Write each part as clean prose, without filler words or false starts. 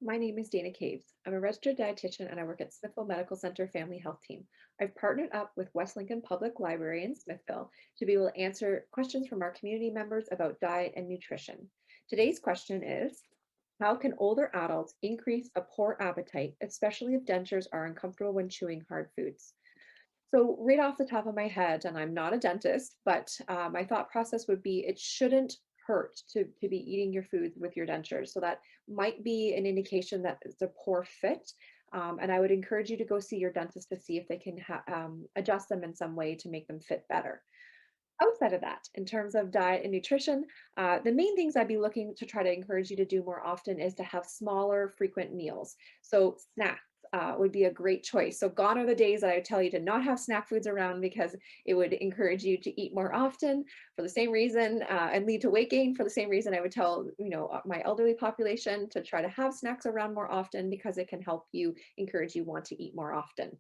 My name is Dana Caves. I'm a registered dietitian and I work at Smithville Medical Center Family Health Team. I've partnered up with West Lincoln Public Library in Smithville to be able to answer questions from our community members about diet and nutrition. Today's question is, how can older adults increase a poor appetite, especially if dentures are uncomfortable when chewing hard foods? So right off the top of my head, and I'm not a dentist, but my thought process would be it shouldn't hurt to be eating your foods with your dentures. So that might be an indication that it's a poor fit. And I would encourage you to go see your dentist to see if they can adjust them in some way to make them fit better. Outside of that, in terms of diet and nutrition, the main things I'd be looking to try to encourage you to do more often is to have smaller, frequent meals. So snacks would be a great choice. So gone are the days that I would tell you to not have snack foods around because it would encourage you to eat more often for the same reason and lead to weight gain. For the same reason, I would tell my elderly population to try to have snacks around more often because it can help you encourage you want to eat more often.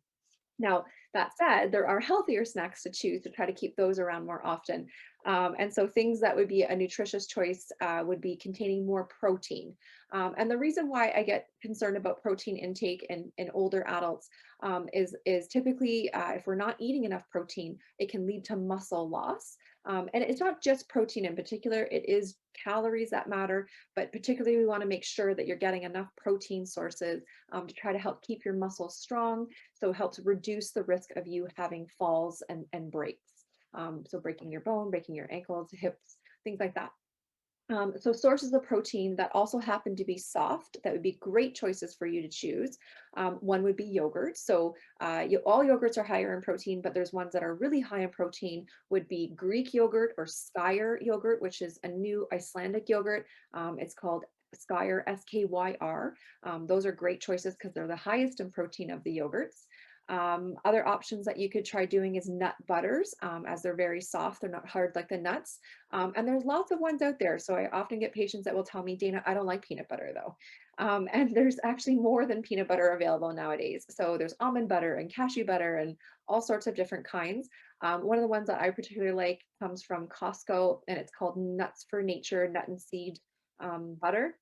Now, that said, there are healthier snacks to choose to try to keep those around more often. And so things that would be a nutritious choice would be containing more protein. And the reason why I get concerned about protein intake in older adults is typically if we're not eating enough protein, it can lead to muscle loss. And it's not just protein in particular, it is calories that matter, but particularly we want to make sure that you're getting enough protein sources to try to help keep your muscles strong, so it helps reduce the risk of you having falls and breaks. So breaking your bone, breaking your ankles, hips, things like that. So sources of protein that also happen to be soft, that would be great choices for you to choose. One would be yogurt. So all yogurts are higher in protein, but there's ones that are really high in protein would be Greek yogurt or Skyr yogurt, which is a new Icelandic yogurt. It's called Skyr, Skyr. Those are great choices because they're the highest in protein of the yogurts. Other options that you could try doing is nut butters, as they're very soft, they're not hard like the nuts. And there's lots of ones out there. So I often get patients that will tell me, Dana, I don't like peanut butter though. And there's actually more than peanut butter available nowadays. So there's almond butter and cashew butter and all sorts of different kinds. One of the ones that I particularly like comes from Costco, and it's called Nuts for Nature Nut and Seed butter.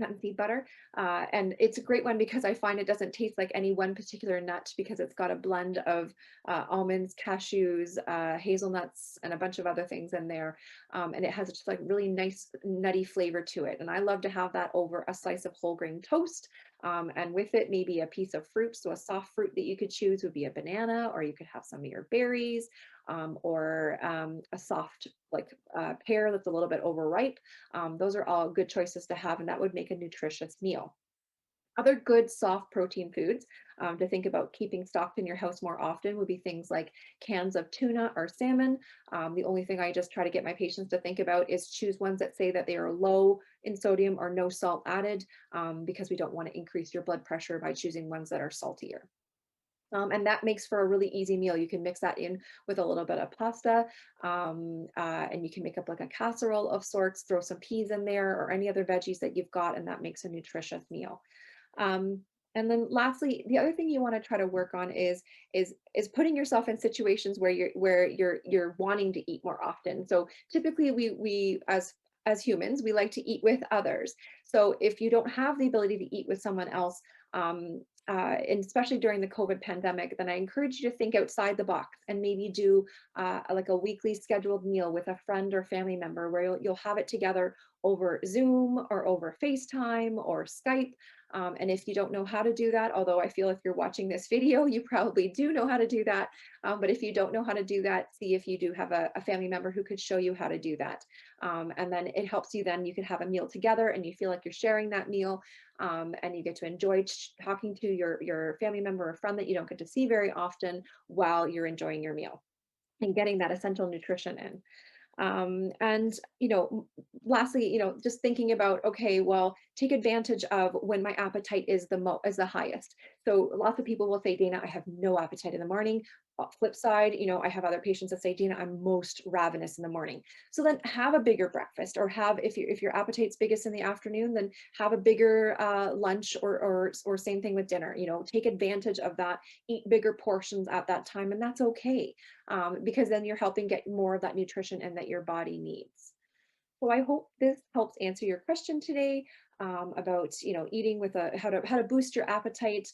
Nut and seed butter. And it's a great one because I find it doesn't taste like any one particular nut because it's got a blend of almonds, cashews, hazelnuts, and a bunch of other things in there. And it has just like really nice nutty flavor to it. And I love to have that over a slice of whole grain toast. And with it, maybe a piece of fruit. So a soft fruit that you could choose would be a banana, or you could have some of your berries, or a soft like pear that's a little bit overripe. Those are all good choices to have, and that would make a nutritious meal. Other good soft protein foods to think about keeping stocked in your house more often would be things like cans of tuna or salmon. The only thing I just try to get my patients to think about is choose ones that say that they are low in sodium or no salt added, because we don't want to increase your blood pressure by choosing ones that are saltier. And that makes for a really easy meal. You can mix that in with a little bit of pasta, and you can make up like a casserole of sorts, throw some peas in there or any other veggies that you've got, and that makes a nutritious meal. And then lastly, the other thing you want to try to work on is putting yourself in situations where you're wanting to eat more often. So typically we as humans, we like to eat with others. So if you don't have the ability to eat with someone else, and especially during the COVID pandemic, then I encourage you to think outside the box and maybe do like a weekly scheduled meal with a friend or family member where you'll have it together over Zoom or over FaceTime or Skype. And if you don't know how to do that, although I feel if you're watching this video, you probably do know how to do that. But if you don't know how to do that, see if you do have a family member who could show you how to do that. And then it helps you, then you can have a meal together and you feel like you're sharing that meal, and you get to enjoy talking to your family member or friend that you don't get to see very often while you're enjoying your meal and getting that essential nutrition in. And, lastly, just thinking about, okay, well, take advantage of when my appetite is the highest. So lots of people will say, Dana, I have no appetite in the morning. Flip side, I have other patients that say, Dana, I'm most ravenous in the morning. So then have a bigger breakfast, or have, if your appetite's biggest in the afternoon, then have a bigger lunch, or same thing with dinner. Take advantage of that, eat bigger portions at that time, and that's okay, because then you're helping get more of that nutrition and that your body needs. So I hope this helps answer your question today. about, eating with how to boost your appetite,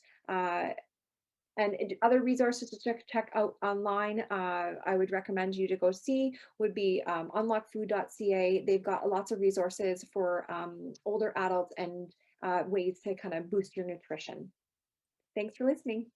and other resources to check out online. I would recommend you to go see would be unlockfood.ca. They've got lots of resources for older adults and ways to kind of boost your nutrition. Thanks for listening.